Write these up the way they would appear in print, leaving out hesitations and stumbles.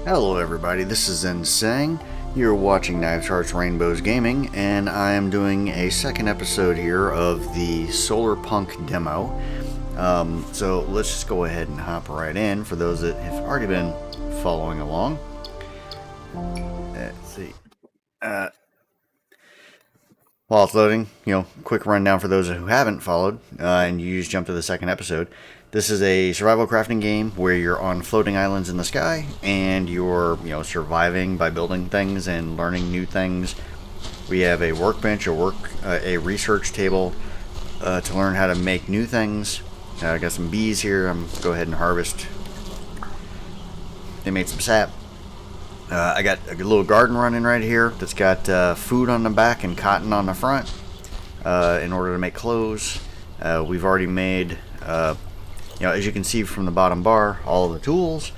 Hello everybody, this is Insang. You're watching KnivesHeartsRainbows Gaming, and I am doing a second episode here of the Solarpunk demo. So let's just go ahead and hop right in for those that have already been following along. Let's see. While it's loading, quick rundown for those who haven't followed, and you just jump to the second episode. This is a survival crafting game where you're on floating islands in the sky, and you're, surviving by building things and learning new things. We have a workbench, a research table to learn how to make new things. I got some bees here. I'm gonna go ahead and harvest. They made some sap. I got a little garden running right here that's got food on the back and cotton on the front in order to make clothes. We've already made, as you can see from the bottom bar, all of the tools.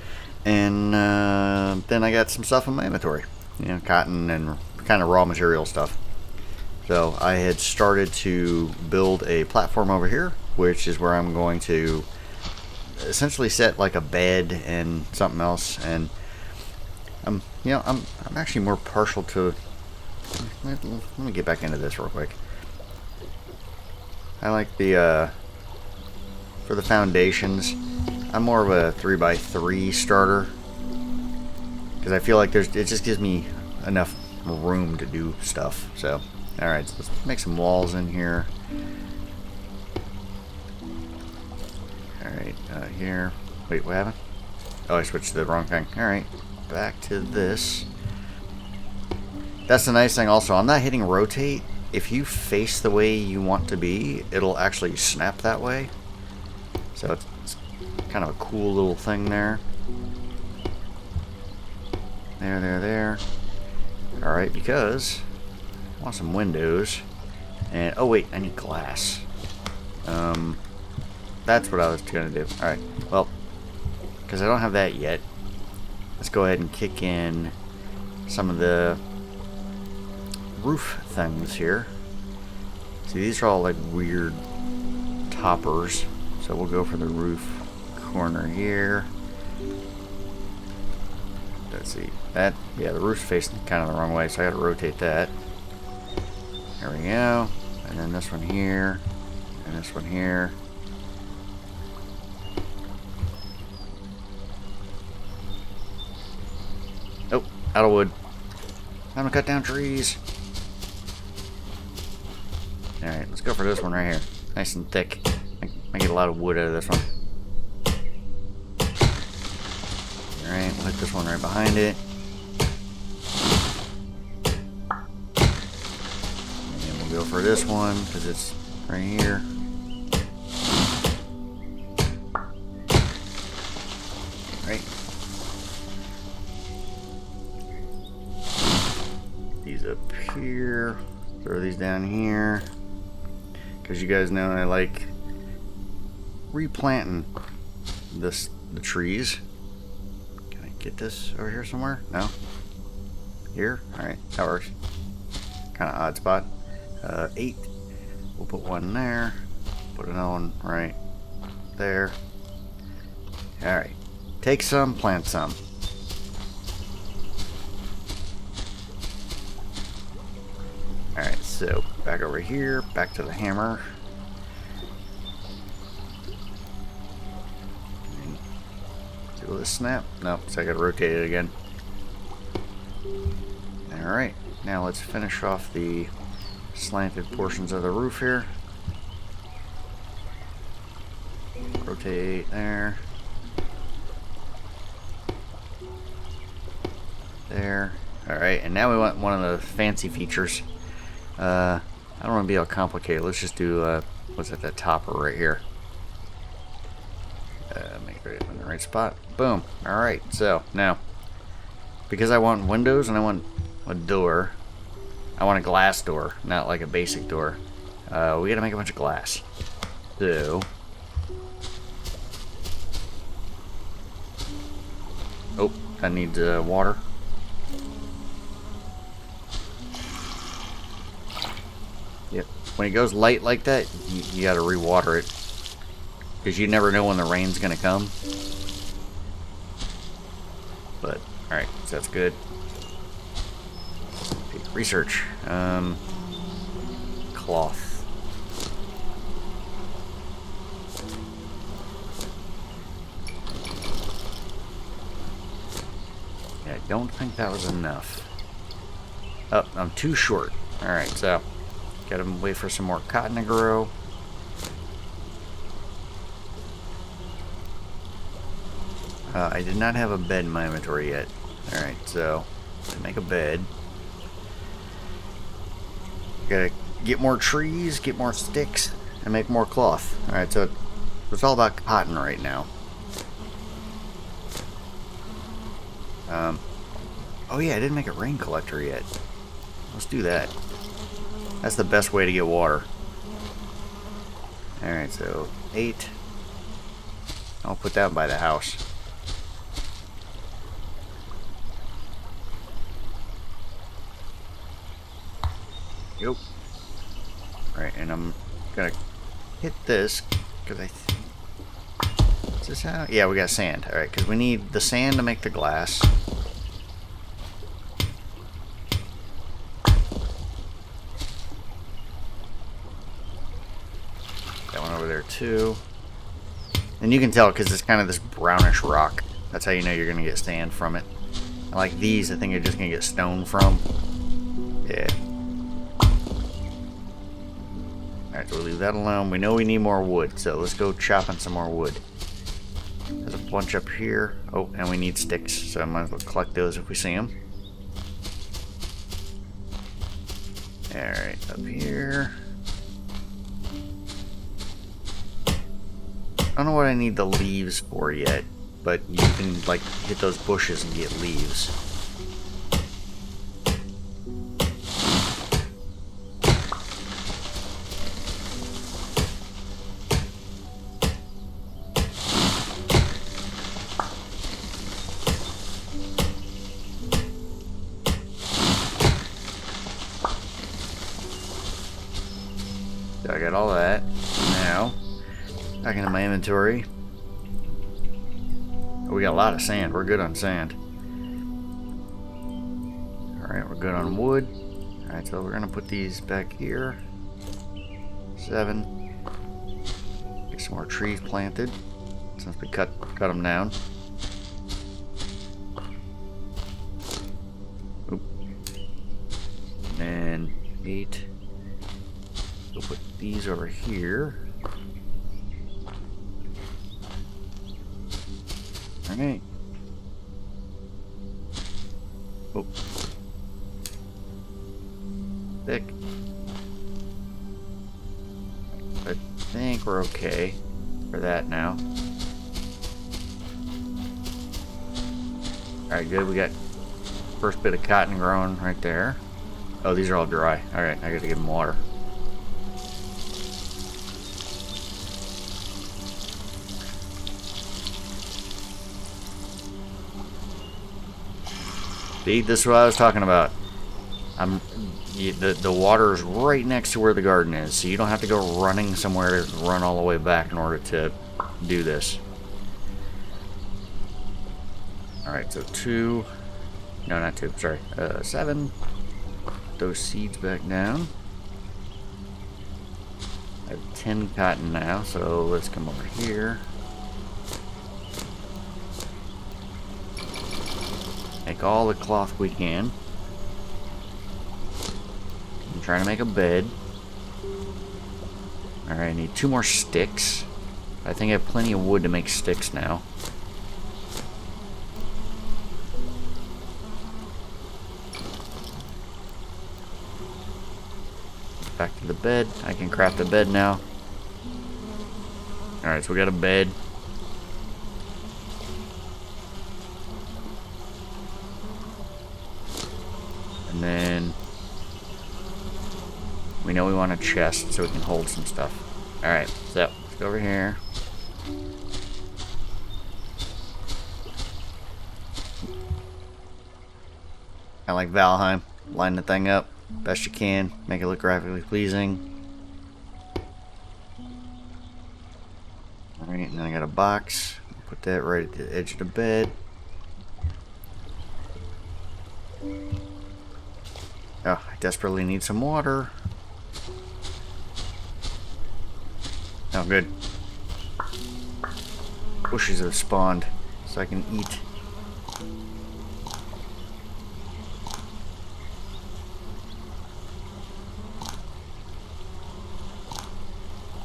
And then I got some stuff in my inventory, cotton and kind of raw material stuff. So I had started to build a platform over here, which is where I'm going to essentially set like a bed and something else. And I'm actually more partial to. Let me get back into this real quick. I like the for the foundations. I'm more of a 3x3 starter because I feel like it just gives me enough room to do stuff. So, all right, so let's make some walls in here. All right, here. Wait, what happened? Oh, I switched to the wrong thing. All right. Back to this. That's the nice thing also. I'm not hitting rotate. If you face the way you want to be, it'll actually snap that way. So it's kind of a cool little thing there. There. Alright, because I want some windows. And, oh wait, I need glass. That's what I was going to do. Alright, well, because I don't have that yet. Let's go ahead and kick in some of the roof things here. See, these are all like weird toppers. So we'll go for the roof corner here. Let's see. That, yeah, the roof's facing kind of the wrong way, so I gotta rotate that. There we go. And then this one here. And this one here. Oh, out of wood. Time to cut down trees. Alright, let's go for this one right here. Nice and thick. I get a lot of wood out of this one. Alright, we'll hit this one right behind it. And we'll go for this one, because it's right here. Right. These up here. Throw these down here. Because you guys know I like replanting the trees. Can I get this over here somewhere? No? Here? Alright, that works. Kind of odd spot. 8. We'll put one there. Put another one right there. Alright. Take some, plant some. Alright, so back over here, back to the hammer. Will this snap? Nope, so I gotta rotate it again. Alright, now let's finish off the slanted portions of the roof here. Rotate there. There. Alright, and now we want one of the fancy features. I don't want to be all complicated. Let's just do, what's at the topper right here. Make it in the right spot. Boom. Alright, so now, because I want windows and I want a door, I want a glass door, not like a basic door. We gotta make a bunch of glass. So, oh, that needs water. Yep. When it goes light like that, you gotta re-water it. Because you never know when the rain's gonna come. But, Alright, so that's good. Okay, research. Cloth. Yeah, I don't think that was enough. Oh, I'm too short. Alright, so gotta wait for some more cotton to grow. I did not have a bed in my inventory yet. Alright, so to make a bed, gotta get more trees, get more sticks, and make more cloth. Alright, so it's all about cotton right now. Oh yeah, I didn't make a rain collector yet. Let's do that. That's the best way to get water. Alright, so 8. I'll put that by the house. Yep. Right, and I'm gonna hit this because I think. Is this how? Yeah, we got sand. Alright, because we need the sand to make the glass. That one over there too. And you can tell because it's kind of this brownish rock. That's how you know you're gonna get sand from it. And like these, I think you're just gonna get stone from. Yeah. Alright, so we'll leave that alone. We know we need more wood, so let's go chopping some more wood. There's a bunch up here. Oh, and we need sticks, so I might as well collect those if we see them. Alright, up here. I don't know what I need the leaves for yet, but you can, like, hit those bushes and get leaves. So I got all that. Now, back into my inventory. Oh, we got a lot of sand. We're good on sand. Alright, we're good on wood. Alright, so we're going to put these back here. 7. Get some more trees planted since we cut them down. Oop. And 8. We'll put these over here. Alright. Oh. Thick. I think we're okay for that now. Alright, good. We got first bit of cotton growing right there. Oh, these are all dry. Alright, I gotta give them water. See, this is what I was talking about. The water is right next to where the garden is, so you don't have to go running somewhere to run all the way back in order to do this. Alright, so 2. No, not 2. Sorry. 7. Put those seeds back down. I have 10 cotton now, so let's come over here. Make all the cloth we can. I'm trying to make a bed. Alright, I need 2 more sticks. I think I have plenty of wood to make sticks now. Back to the bed. I can craft a bed now. Alright, so we got a bed. And then we know we want a chest so we can hold some stuff. Alright, so let's go over here. I like Valheim. Line the thing up best you can. Make it look graphically pleasing. Alright, and then I got a box. Put that right at the edge of the bed. Oh, I desperately need some water. Oh, good. Bushes have spawned, so I can eat.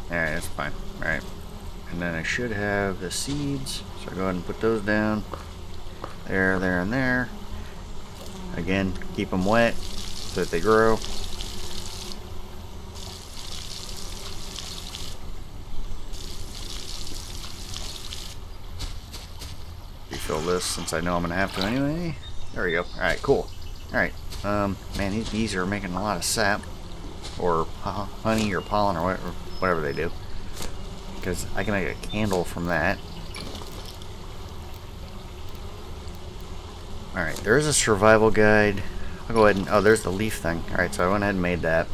Alright, that's fine. Alright. And then I should have the seeds, so I go ahead and put those down. There, there, and there. Again, keep them wet so that they grow. Refill this since I know I'm going to have to anyway. There we go. Alright, cool. Alright. Man, these bees are making a lot of sap. Or honey or pollen or whatever they do. Because I can make a candle from that. Alright, there is a survival guide. I'll go ahead and... Oh, there's the leaf thing. Alright, so I went ahead and made that.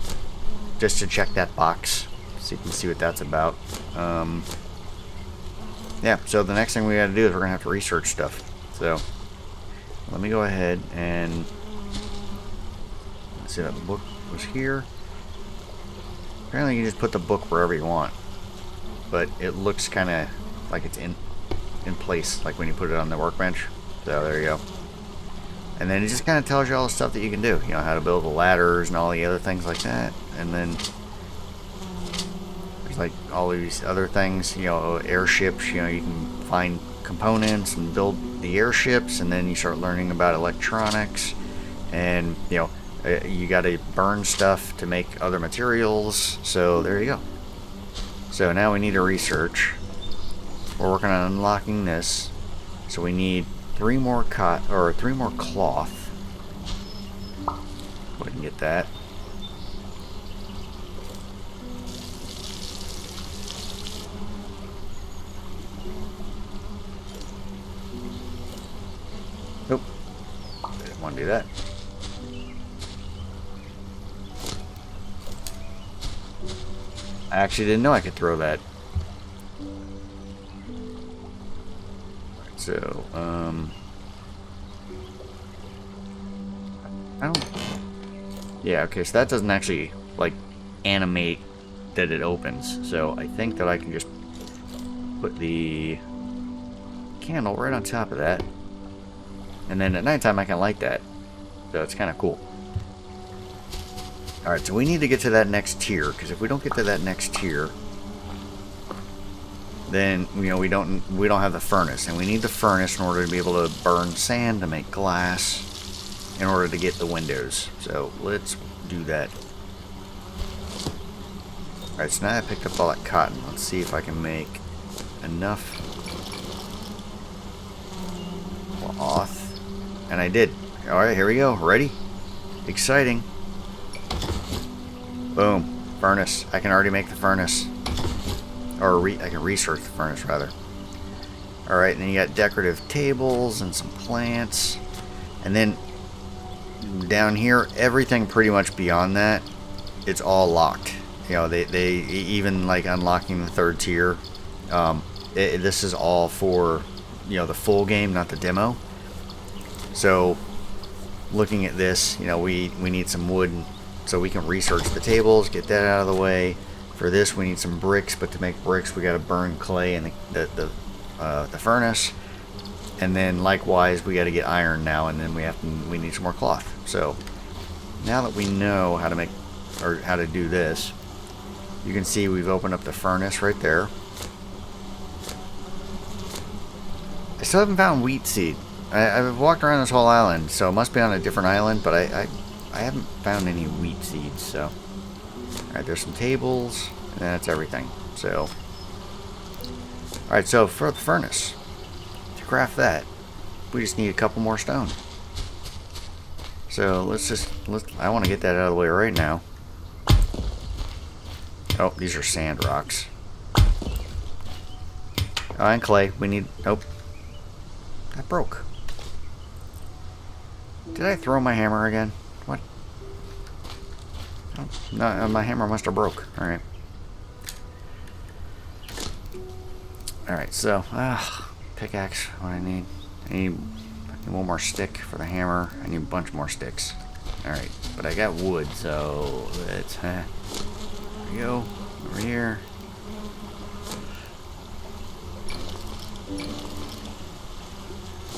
Just to check that box. So you can see what that's about. Yeah, so the next thing we gotta do is we're gonna have to research stuff. So, let me go ahead and... Let's see, that book was here. Apparently you can just put the book wherever you want. But it looks kind of like it's in place, like when you put it on the workbench. So there you go. And then it just kind of tells you all the stuff that you can do. You know, how to build the ladders and all the other things like that. And then there's like all these other things, you know, airships, you know, you can find components and build the airships. And then you start learning about electronics. And, you know, you got to burn stuff to make other materials. So there you go. So now we need to research. We're working on unlocking this. So we need 3 more cloth. Go ahead and get that. Nope. I didn't want to do that. I actually didn't know I could throw that. So, I don't... Yeah, okay, so that doesn't actually, like, animate that it opens. So I think that I can just put the candle right on top of that. And then at nighttime I can light that. So it's kind of cool. Alright, so we need to get to that next tier, because if we don't get to that next tier, then, you know, we don't have the furnace. And we need the furnace in order to be able to burn sand to make glass in order to get the windows. So let's do that. Alright, so now I picked up all that cotton. Let's see if I can make enough cloth. And I did. Alright, here we go. Ready? Exciting. Boom. Furnace. I can already make the furnace. Or I can research the furnace, rather. Alright, and then you got decorative tables and some plants. And then down here, everything pretty much beyond that, it's all locked. You know, they even like unlocking the 3rd tier. This is all for, you know, the full game, not the demo. So, looking at this, you know, we need some wood so we can research the tables, get that out of the way. For this, we need some bricks, but to make bricks, we got to burn clay in the furnace. And then likewise, we got to get iron now, and then we need some more cloth. So now that we know how to make or how to do this, you can see we've opened up the furnace right there. I still haven't found wheat seed. I've walked around this whole island, so it must be on a different island, but I haven't found any wheat seeds. So alright, there's some tables, and that's everything. So alright, so for the furnace, to craft that, we just need a couple more stone. So I want to get that out of the way right now. Oh, these are sand rocks. Oh, and clay. We need... Nope. That broke. Did I throw my hammer again? What? Oh, no, my hammer must have broke. Alright. Alright, so... pickaxe, what I need. I need And one more stick for the hammer. I need a bunch more sticks. Alright, but I got wood, so let's, there we go. Over here.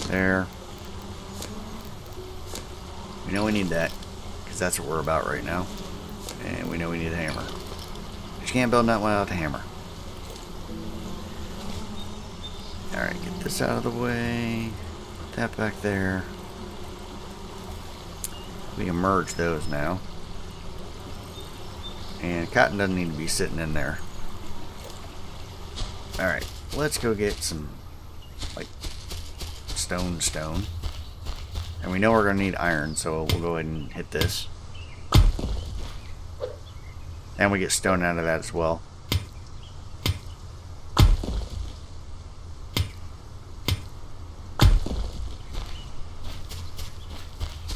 There. We know we need that, because that's what we're about right now. And we know we need a hammer. But you can't build that without the hammer. Alright, get this out of the way. Put that back there. We can merge those now. And cotton doesn't need to be sitting in there. Alright, let's go get some, like, stone. And we know we're going to need iron, so we'll go ahead and hit this. And we get stone out of that as well.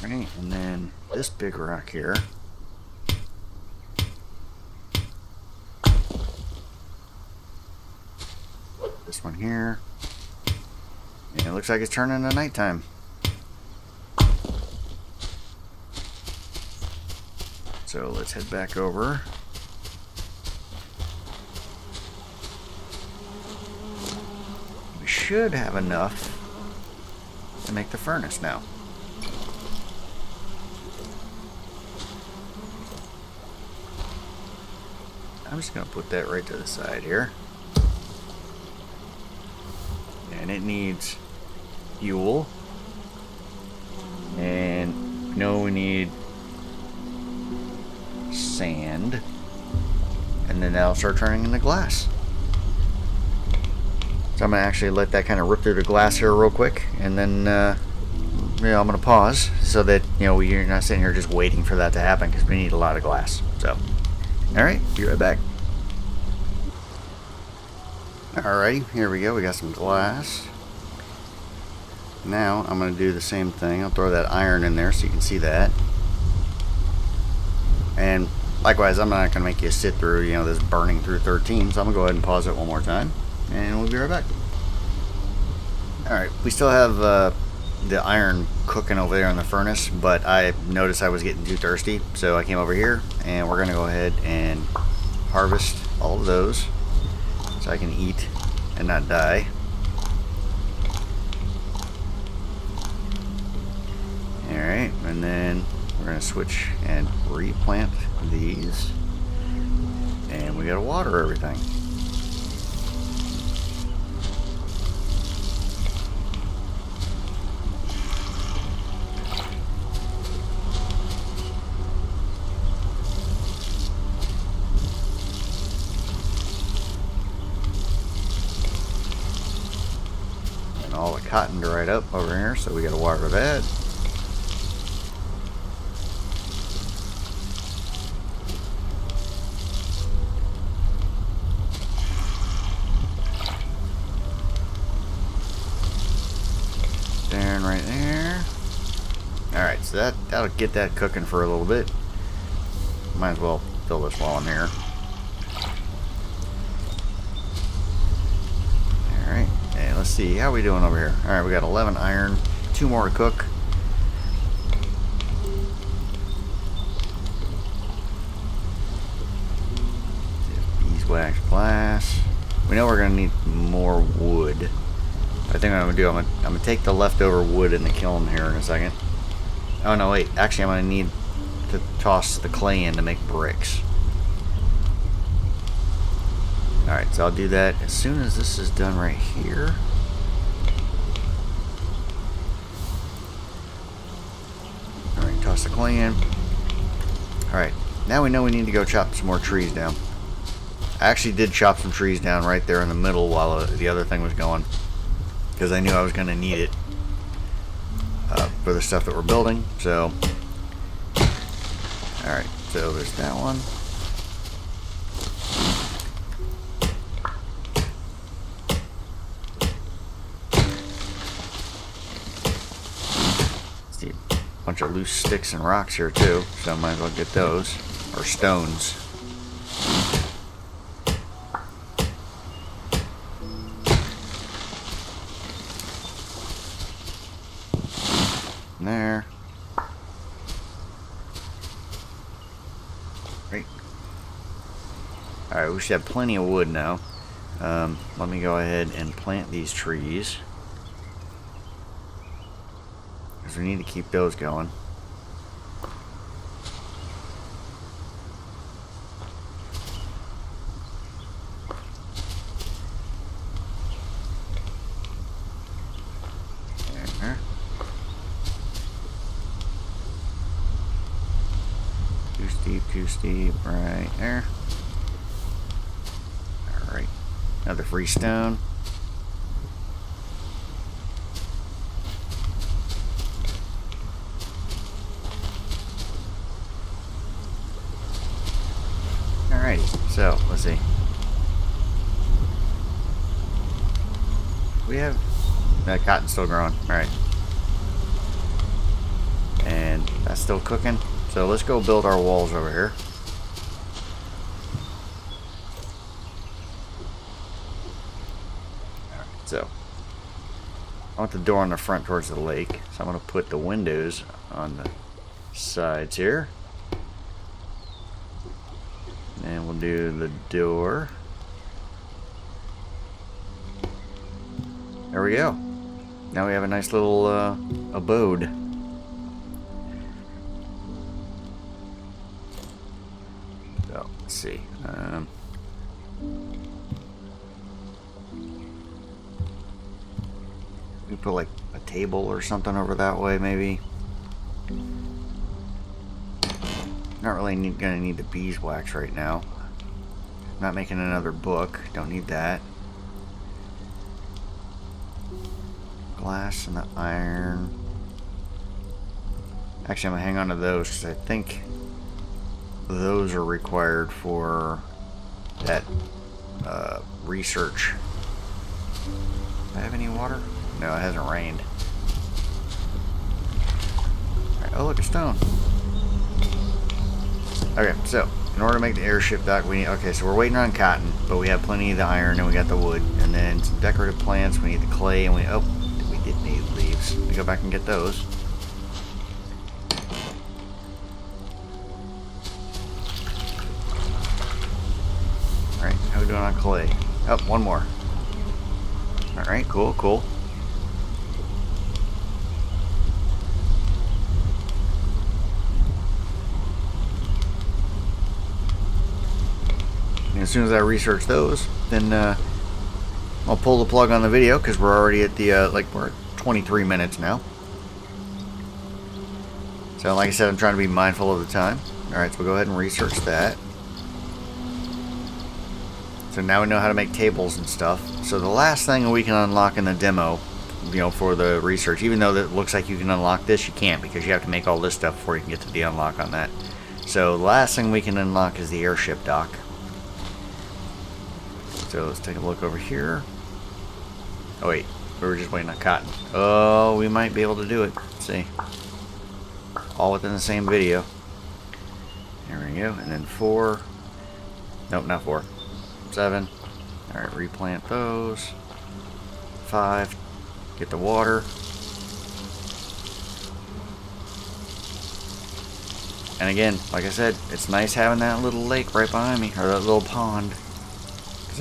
Right, and then this big rock here. This one here. And it looks like it's turning to nighttime. So let's head back over. We should have enough to make the furnace now. I'm just going to put that right to the side here. And it needs fuel. And we need sand. And then that'll start turning into glass. So I'm going to actually let that kind of rip through the glass here real quick. And then, I'm going to pause so that, you're not sitting here just waiting for that to happen, because we need a lot of glass. So, alright, be right back. Alrighty, here we go. We got some glass. Now I'm going to do the same thing. I'll throw that iron in there so you can see that. And likewise, I'm not going to make you sit through, this burning through 13. So I'm going to go ahead and pause it one more time. And we'll be right back. Alright, we still have the iron cooking over there in the furnace. But I noticed I was getting too thirsty. So I came over here. And we're going to go ahead and harvest all of those. So I can eat and not die. Alright, and then we're going to switch and replant these. And we got to water everything. All the cotton dried up over here, so we got to water that. There, right there. Alright, so that'll get that cooking for a little bit. Might as well fill this while I'm here. Let's see, how are we doing over here? Alright, we got 11 iron, 2 more to cook. Beeswax glass. We know we're going to need more wood. I think what I'm going to do, I'm going to take the leftover wood in the kiln here in a second. Oh no, wait, actually I'm going to need to toss the clay in to make bricks. Alright, so I'll do that as soon as this is done right here. Alright, toss the clay in. Alright, now we know we need to go chop some more trees down. I actually did chop some trees down right there in the middle while the other thing was going, because I knew I was going to need it for the stuff that we're building. So, alright, so there's that one. Bunch of loose sticks and rocks here too, so I might as well get those, or stones. Alright, we should have plenty of wood now. Let me go ahead and plant these trees, because we need to keep those going. There. Too steep, right there. Alright, another free stone. Alrighty, so let's see. We have that cotton's still growing, alright. And that's still cooking. So let's go build our walls over here. Alright, so I want the door on the front towards the lake. So I'm going to put the windows on the sides here. And we'll do the door. There we go. Now we have a nice little abode. So, let's see. We put like a table or something over that way, maybe. Not really gonna need the beeswax right now. Not making another book. Don't need that. Glass and the iron. Actually, I'm gonna hang on to those because I think those are required for that research. Do I have any water? No, it hasn't rained. Alright, oh look, a stone. Okay, so in order to make the airship dock, we need. Okay, so we're waiting on cotton, but we have plenty of the iron and we got the wood, and then some decorative plants. We need the clay, and we did need leaves. We go back and get those. All right, how we doing on clay? Oh, one more. All right, cool, cool. As soon as I research those, then I'll pull the plug on the video because we're already at the we're at 23 minutes now. So like I said, I'm trying to be mindful of the time. Alright, so we'll go ahead and research that. So now we know how to make tables and stuff. So the last thing we can unlock in the demo, you know, for the research, even though it looks like you can unlock this, you can't, because you have to make all this stuff before you can get to the unlock on that. So the last thing we can unlock is the airship dock. So let's take a look over here. Oh wait, we were just waiting on cotton. Oh, we might be able to do it. Let's see. All within the same video. There we go. And then 4. Nope, not 4. 7. Alright, replant those. 5. Get the water. And again, like I said, it's nice having that little lake right behind me, or that little pond.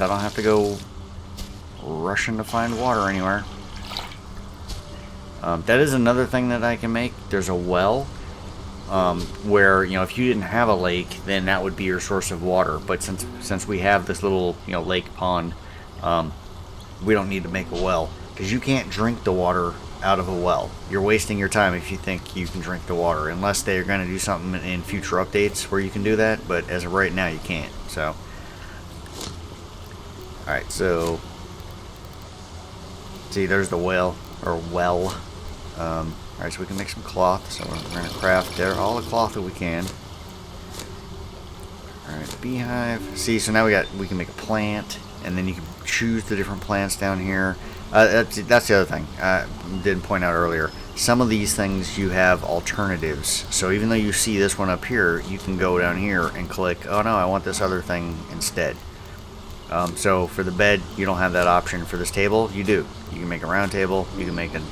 I don't have to go rushing to find water anywhere. That is another thing that I can make. There's a well where, you know, if you didn't have a lake, then that would be your source of water. But since we have this little, you know, lake pond, we don't need to make a well, because you can't drink the water out of a well. You're wasting your time if you think you can drink the water, unless they're going to do something in future updates where you can do that. But as of right now, you can't. So. Alright, so see, there's the well. Alright, so we can make some cloth. So we're going to craft there all the cloth that we can. Alright, beehive. See, so now we can make a plant, and then you can choose the different plants down here. That's the other thing I didn't point out earlier. Some of these things you have alternatives. So even though you see this one up here, you can go down here and click, oh no, I want this other thing instead. So for the bed, you don't have that option. For this table, you do. You can make a round table. You can make a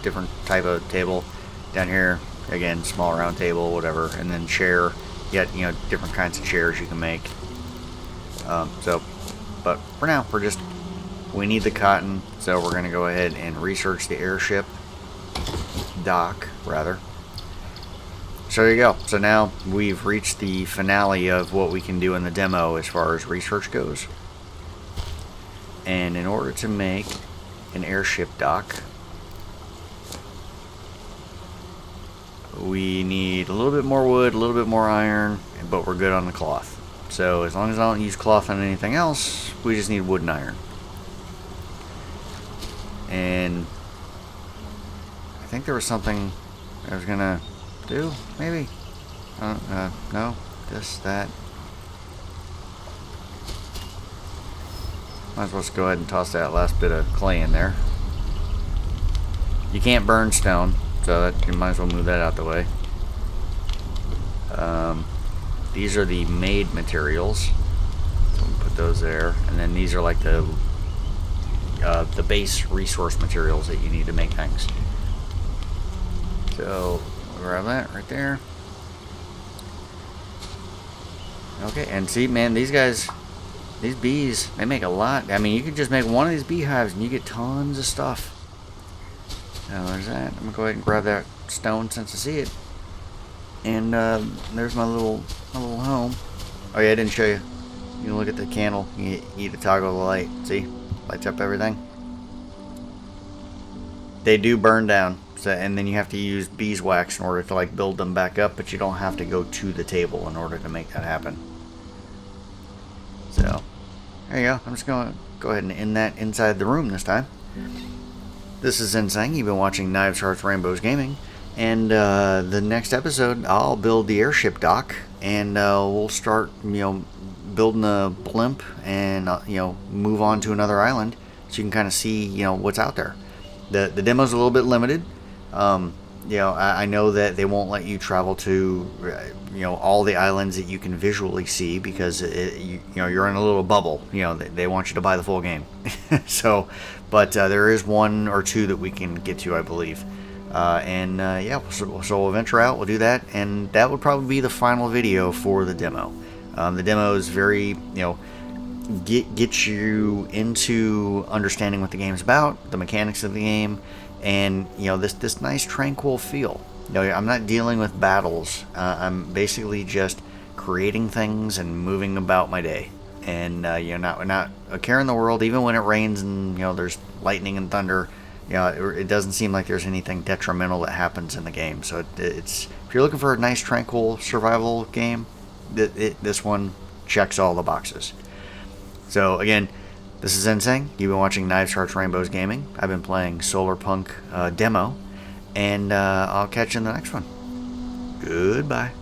different type of table. Down here, again, small round table, whatever. And then chair. You got different kinds of chairs you can make. But for now, we need the cotton, so we're going to go ahead and research the airship dock, rather. So there you go. So now we've reached the finale of what we can do in the demo as far as research goes. And in order to make an airship dock, we need a little bit more wood, a little bit more iron, but we're good on the cloth. So as long as I don't use cloth on anything else, we just need wood and iron. And I think there was something I was gonna do, maybe? No, just that. Might as well just go ahead and toss that last bit of clay in there. You can't burn stone, so that you might as well move that out the way. These are the made materials, so we'll put those there, and then these are like the base resource materials that you need to make things. So we'll grab that right there. Okay, and see, man, these guys, these bees, they make a lot. I mean, you could just make one of these beehives and you get tons of stuff. Now there's that. I'm gonna go ahead and grab that stone since I see it. And there's my little home. Oh yeah, I didn't show you. You can look at the candle. You need to toggle the light. See, lights up everything. They do burn down, so, and then you have to use beeswax in order to like build them back up. But you don't have to go to the table in order to make that happen. So there you go. I'm just gonna go ahead and end that inside the room this time. This is Insane. You've been watching Knives, Hearts, Rainbows Gaming. And the next episode, I'll build the airship dock, and we'll start, building a blimp, and move on to another island, so you can kind of see, what's out there. The demo's a little bit limited. I know that they won't let you travel to, all the islands that you can visually see because you're in a little bubble. They want you to buy the full game. So, but there is one or two that we can get to, I believe. So we'll venture out, we'll do that, and that would probably be the final video for the demo. The demo is very, get you into understanding what the game's about, the mechanics of the game, and, this nice tranquil feel. I'm not dealing with battles. I'm basically just creating things and moving about my day. And, not a care in the world, even when it rains and, there's lightning and thunder. It doesn't seem like there's anything detrimental that happens in the game. So it's if you're looking for a nice, tranquil survival game, this one checks all the boxes. So again, this is Insane. You've been watching Knives, Hearts, Rainbows Gaming. I've been playing Solarpunk demo, and I'll catch you in the next one. Goodbye.